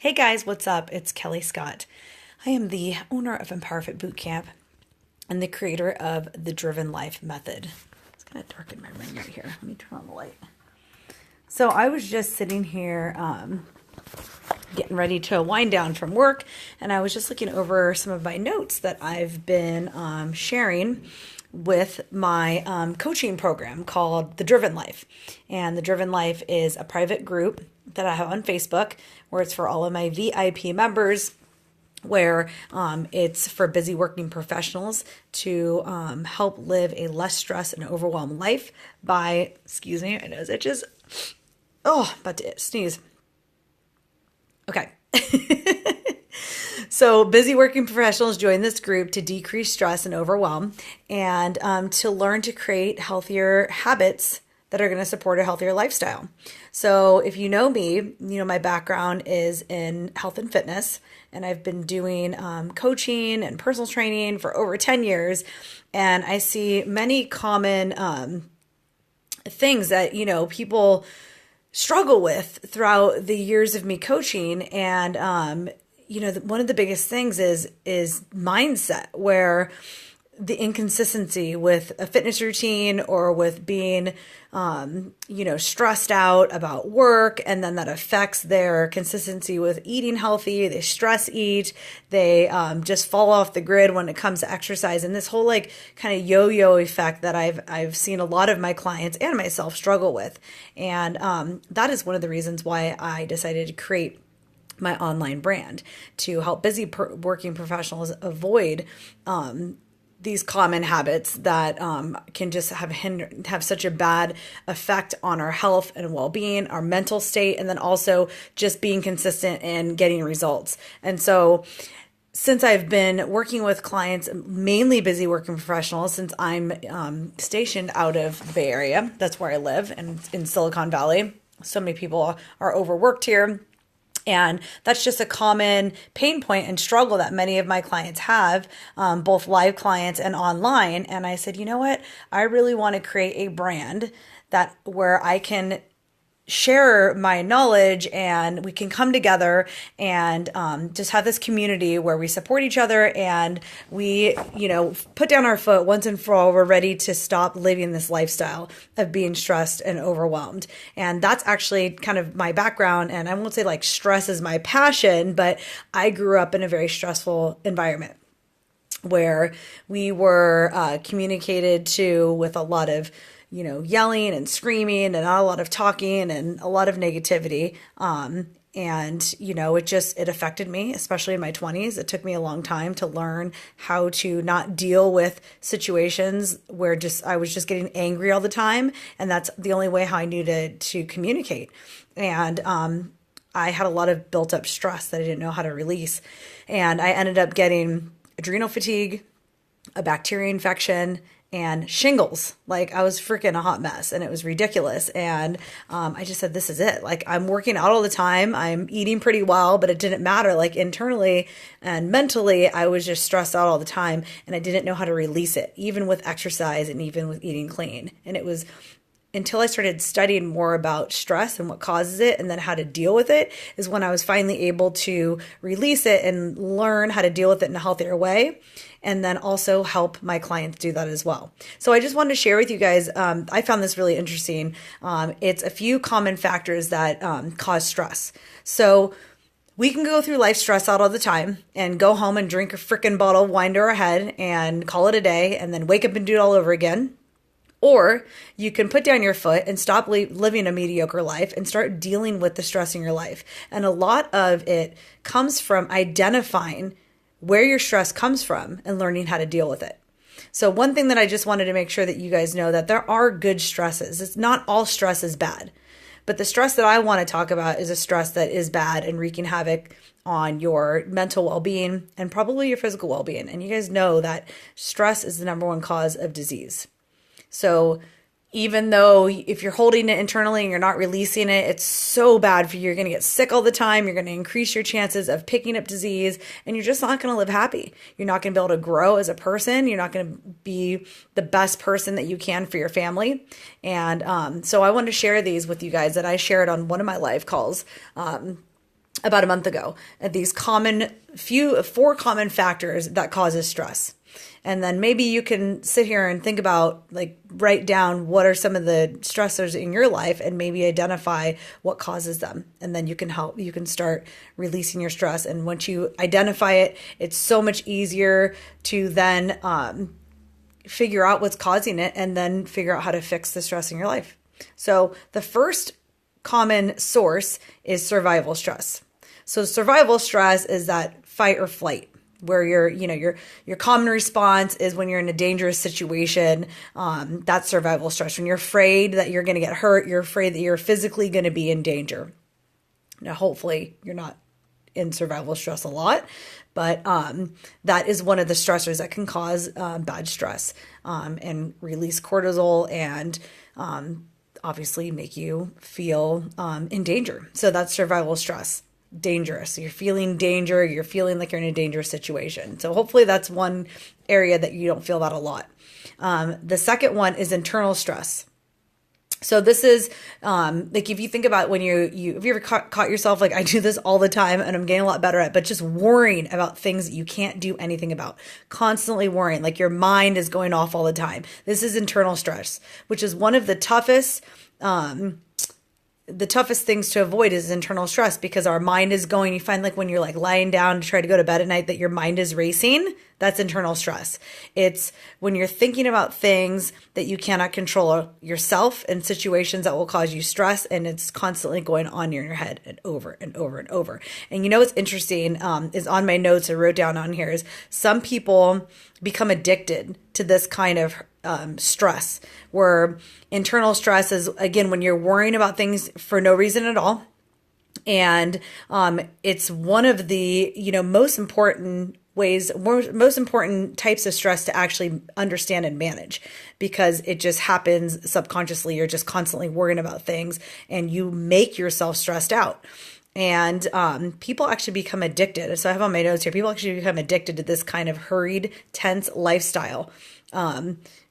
Hey guys, what's up? It's Kelly Scott. I am the owner of Empower Fit Bootcamp and the creator of the Driven Life Method. It's kind of dark in my room right here. Let me turn on the light. So I was just sitting here getting ready to wind down from work, and I was just looking over some of my notes that I've been sharing with my coaching program called The Driven Life. And The Driven Life is a private group that I have on Facebook where it's for all of my VIP members, where it's for busy working professionals to help live a less stressed and overwhelmed life by, excuse me, my nose itches. Oh, about to sneeze. Okay. So busy working professionals join this group to decrease stress and overwhelm and to learn to create healthier habits that are going to support a healthier lifestyle. So if you know me, you know my background is in health and fitness, and I've been doing coaching and personal training for over 10 years. And I see many common things that, people struggle with throughout the years of me coaching. And, one of the biggest things is mindset, where the inconsistency with a fitness routine or with being, stressed out about work. And then that affects their consistency with eating healthy. They stress eat. They just fall off the grid when it comes to exercise. And this whole kind of yo-yo effect that I've seen a lot of my clients and myself struggle with. And that is one of the reasons why I decided to create my online brand, to help busy working professionals avoid these common habits that can just have such a bad effect on our health and well-being, our mental state, and then also just being consistent and getting results. And so since I've been working with clients, mainly busy working professionals, since I'm stationed out of the Bay Area, that's where I live, and in Silicon Valley, so many people are overworked here. And that's just a common pain point and struggle that many of my clients have, both live clients and online. And I said, you know what? I really want to create a brand where I can share my knowledge and we can come together and just have this community where we support each other and we, put down our foot once and for all. We're ready to stop living this lifestyle of being stressed and overwhelmed. And that's actually kind of my background. And I won't say stress is my passion, but I grew up in a very stressful environment where we were communicated to with a lot of yelling and screaming and not a lot of talking and a lot of negativity. It affected me, especially in my 20s. It took me a long time to learn how to not deal with situations where I was just getting angry all the time. And that's the only way how I knew to communicate. And, I had a lot of built up stress that I didn't know how to release. And I ended up getting adrenal fatigue, a bacteria infection, and shingles. I was freaking a hot mess and it was ridiculous. And I just said, this is it. I'm working out all the time. I'm eating pretty well, but it didn't matter. Internally and mentally, I was just stressed out all the time and I didn't know how to release it, even with exercise and even with eating clean. And it was until I started studying more about stress and what causes it and then how to deal with it is when I was finally able to release it and learn how to deal with it in a healthier way. And then also help my clients do that as well. So I just wanted to share with you guys, I found this really interesting. It's a few common factors that cause stress. So we can go through life stress out all the time and go home and drink a freaking bottle of wine to our head and call it a day and then wake up and do it all over again. Or you can put down your foot and stop living a mediocre life and start dealing with the stress in your life. And a lot of it comes from identifying where your stress comes from and learning how to deal with it. So one thing that I just wanted to make sure that you guys know that there are good stresses. It's not all stress is bad, but the stress that I want to talk about is a stress that is bad and wreaking havoc on your mental well-being and probably your physical well-being. And you guys know that stress is the number one cause of disease. So even though if you're holding it internally and you're not releasing it, it's so bad for you. You're going to get sick all the time. You're going to increase your chances of picking up disease and you're just not going to live happy. You're not going to be able to grow as a person. You're not going to be the best person that you can for your family. And so I wanted to share these with you guys that I shared on one of my live calls about a month ago at these four common factors that causes stress. And then maybe you can sit here and think about, like, write down what are some of the stressors in your life and maybe identify what causes them. And then you can start releasing your stress. And once you identify it, it's so much easier to then figure out what's causing it and then figure out how to fix the stress in your life. So the first common source is survival stress. So survival stress is that fight or flight, where your common response is when you're in a dangerous situation. That's survival stress. When you're afraid that you're going to get hurt, you're afraid that you're physically going to be in danger. Now, hopefully you're not in survival stress a lot, but that is one of the stressors that can cause bad stress and release cortisol and obviously make you feel in danger. So that's survival stress. Dangerous. You're feeling danger. You're feeling like you're in a dangerous situation. So hopefully that's one area that you don't feel that a lot. The second one is internal stress. So this is like, if you think about when have you ever caught yourself, like I do this all the time and I'm getting a lot better at, but just worrying about things that you can't do anything about, constantly worrying, like your mind is going off all the time. This is internal stress, which is one of the toughest things to avoid is internal stress, because our mind is going, you find like when you're like lying down to try to go to bed at night that your mind is racing, that's internal stress. It's when you're thinking about things that you cannot control yourself and situations that will cause you stress, and it's constantly going on in your head and over and over and over. And you know what's interesting is on my notes I wrote down on here is some people become addicted to this kind of stress, where internal stress is, again, when you're worrying about things for no reason at all. And it's one of the, most important types of stress to actually understand and manage, because it just happens subconsciously. You're just constantly worrying about things and you make yourself stressed out. And people actually become addicted. So I have on my notes here, people actually become addicted to this kind of hurried, tense lifestyle,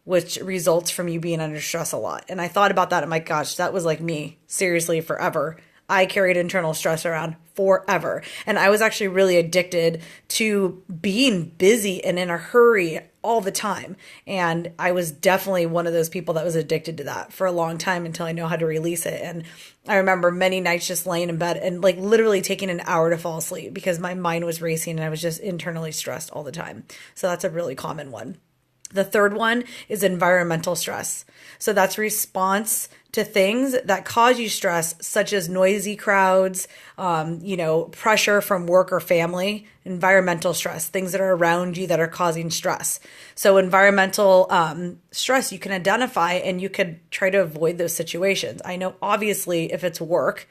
which results from you being under stress a lot. And I thought about that. I'm like, gosh, that was like me, seriously, forever. I carried internal stress around forever. And I was actually really addicted to being busy and in a hurry all the time. And I was definitely one of those people that was addicted to that for a long time until I know how to release it. And I remember many nights just laying in bed and like literally taking an hour to fall asleep because my mind was racing and I was just internally stressed all the time. So that's a really common one. The third one is environmental stress. So that's response to things that cause you stress, such as noisy crowds, pressure from work or family, environmental stress, things that are around you that are causing stress. So environmental stress, you can identify and you could try to avoid those situations. I know obviously if it's work,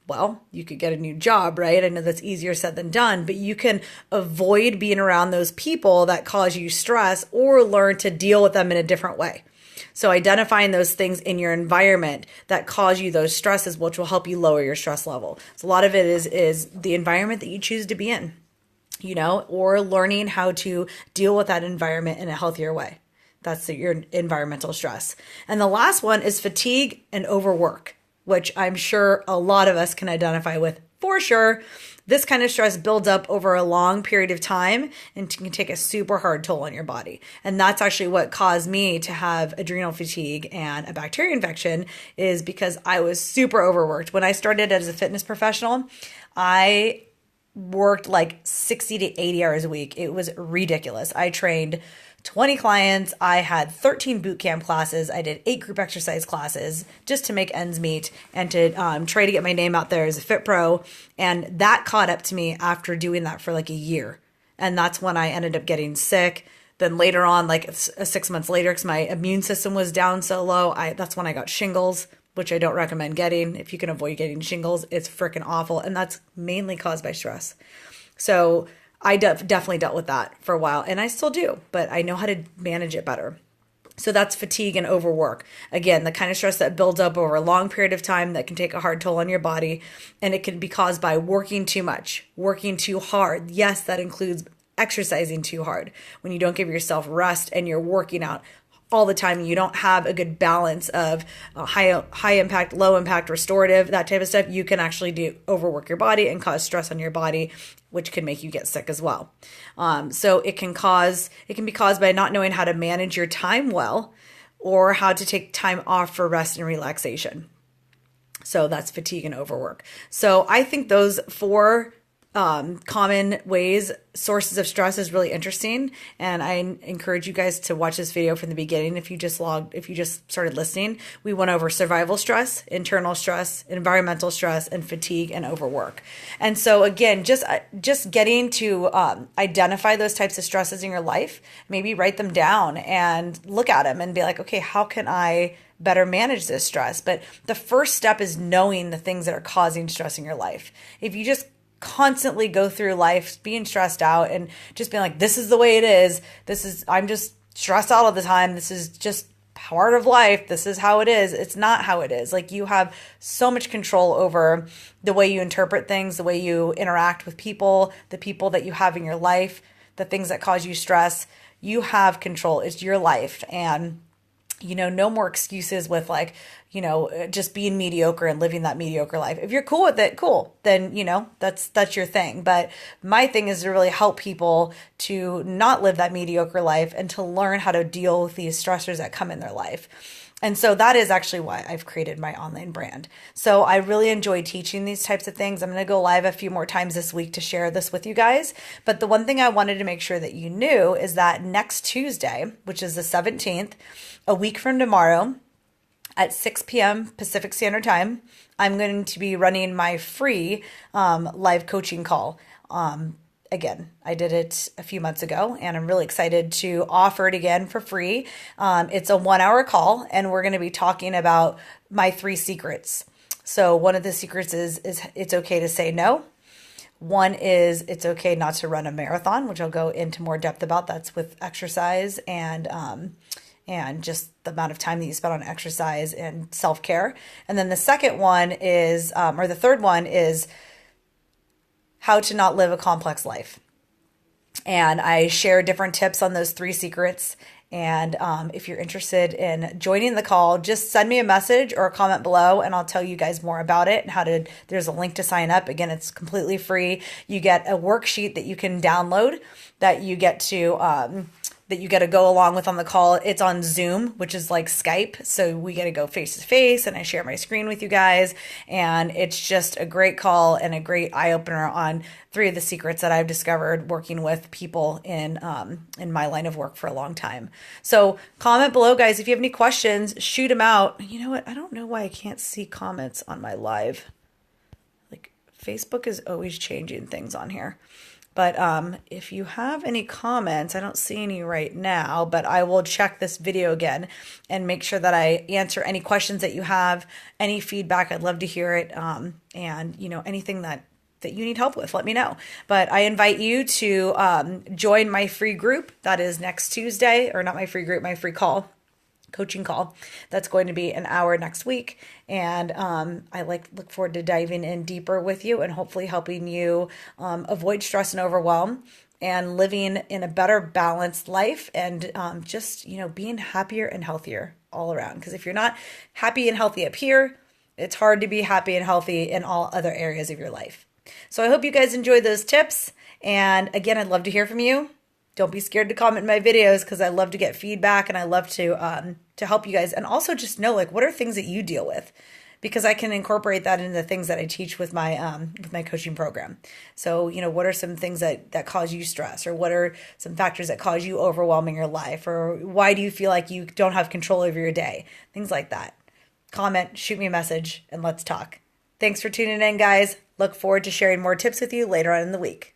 well, you could get a new job, right? I know that's easier said than done, but you can avoid being around those people that cause you stress or learn to deal with them in a different way. So identifying those things in your environment that cause you those stresses, which will help you lower your stress level. So a lot of it is the environment that you choose to be in, or learning how to deal with that environment in a healthier way. That's your environmental stress. And the last one is fatigue and overwork, which I'm sure a lot of us can identify with for sure. This kind of stress builds up over a long period of time and can take a super hard toll on your body. And that's actually what caused me to have adrenal fatigue and a bacteria infection, is because I was super overworked. When I started as a fitness professional, I worked like 60 to 80 hours a week. It was ridiculous. I trained 20 clients. I had 13 boot camp classes. I did 8 group exercise classes just to make ends meet and to try to get my name out there as a fit pro. And that caught up to me after doing that for like a year. And that's when I ended up getting sick. Then later on, like 6 months later, because my immune system was down so low, that's when I got shingles, which I don't recommend getting. If you can avoid getting shingles, it's freaking awful. And that's mainly caused by stress. So I definitely dealt with that for a while, and I still do, but I know how to manage it better. So that's fatigue and overwork. Again, the kind of stress that builds up over a long period of time that can take a hard toll on your body, and it can be caused by working too much, working too hard. Yes, that includes exercising too hard. When you don't give yourself rest and you're working out all the time. You don't have a good balance of high impact, low impact, restorative, that type of stuff. You can actually do overwork your body and cause stress on your body, which can make you get sick as well. So it can be caused by not knowing how to manage your time well, or how to take time off for rest and relaxation. So that's fatigue and overwork. So I think those four common sources of stress is really interesting. And I encourage you guys to watch this video from the beginning. If you just started listening, we went over survival stress, internal stress, environmental stress, and fatigue and overwork. And so again, just getting to identify those types of stresses in your life, maybe write them down and look at them and be like, okay, how can I better manage this stress? But the first step is knowing the things that are causing stress in your life. If you just constantly go through life being stressed out and just being like, this is the way it is, I'm just stressed out all the time, this is just part of life, this is how it is. It's not how it is. Like, you have so much control over the way you interpret things, the way you interact with people, the people that you have in your life, the things that cause you stress. You have control. It's your life. And no more excuses with just being mediocre and living that mediocre life. If you're cool with it, cool. Then, that's your thing. But my thing is to really help people to not live that mediocre life and to learn how to deal with these stressors that come in their life. And so that is actually why I've created my online brand. So I really enjoy teaching these types of things. I'm going to go live a few more times this week to share this with you guys. But the one thing I wanted to make sure that you knew is that next Tuesday, which is the 17th, a week from tomorrow at 6 p.m. Pacific Standard Time, I'm going to be running my free live coaching call. Again, I did it a few months ago, and I'm really excited to offer it again for free. It's a 1-hour call, and we're going to be talking about my 3 secrets. So one of the secrets is it's okay to say no. One is it's okay not to run a marathon, which I'll go into more depth about. That's with exercise and just the amount of time that you spend on exercise and self-care. And then the second one is, or the third one is how to not live a complex life. And I share different tips on those 3 secrets. And if you're interested in joining the call, just send me a message or a comment below, and I'll tell you guys more about it and there's a link to sign up. Again, it's completely free. You get a worksheet that you can download that you get to go along with on the call. It's on Zoom, which is like Skype. So we get to go face to face, and I share my screen with you guys. And it's just a great call and a great eye opener on 3 of the secrets that I've discovered working with people in my line of work for a long time. So comment below, guys. If you have any questions, shoot them out. You know what? I don't know why I can't see comments on my live. Like, Facebook is always changing things on here. But if you have any comments, I don't see any right now, but I will check this video again and make sure that I answer any questions that you have, any feedback. I'd love to hear it. And, anything that you need help with, let me know. But I invite you to join my free group. That is next Tuesday, or not my free group, my free coaching call. That's going to be an hour next week. And I look forward to diving in deeper with you and hopefully helping you avoid stress and overwhelm and living in a better balanced life and just, being happier and healthier all around. Because if you're not happy and healthy up here, it's hard to be happy and healthy in all other areas of your life. So I hope you guys enjoyed those tips. And again, I'd love to hear from you. Don't be scared to comment in my videos, because I love to get feedback and I love to help you guys. And also just know, what are things that you deal with? Because I can incorporate that into the things that I teach with my coaching program. So, what are some things that cause you stress, or what are some factors that cause you overwhelm in your life, or why do you feel like you don't have control over your day? Things like that. Comment, shoot me a message, and let's talk. Thanks for tuning in, guys. Look forward to sharing more tips with you later on in the week.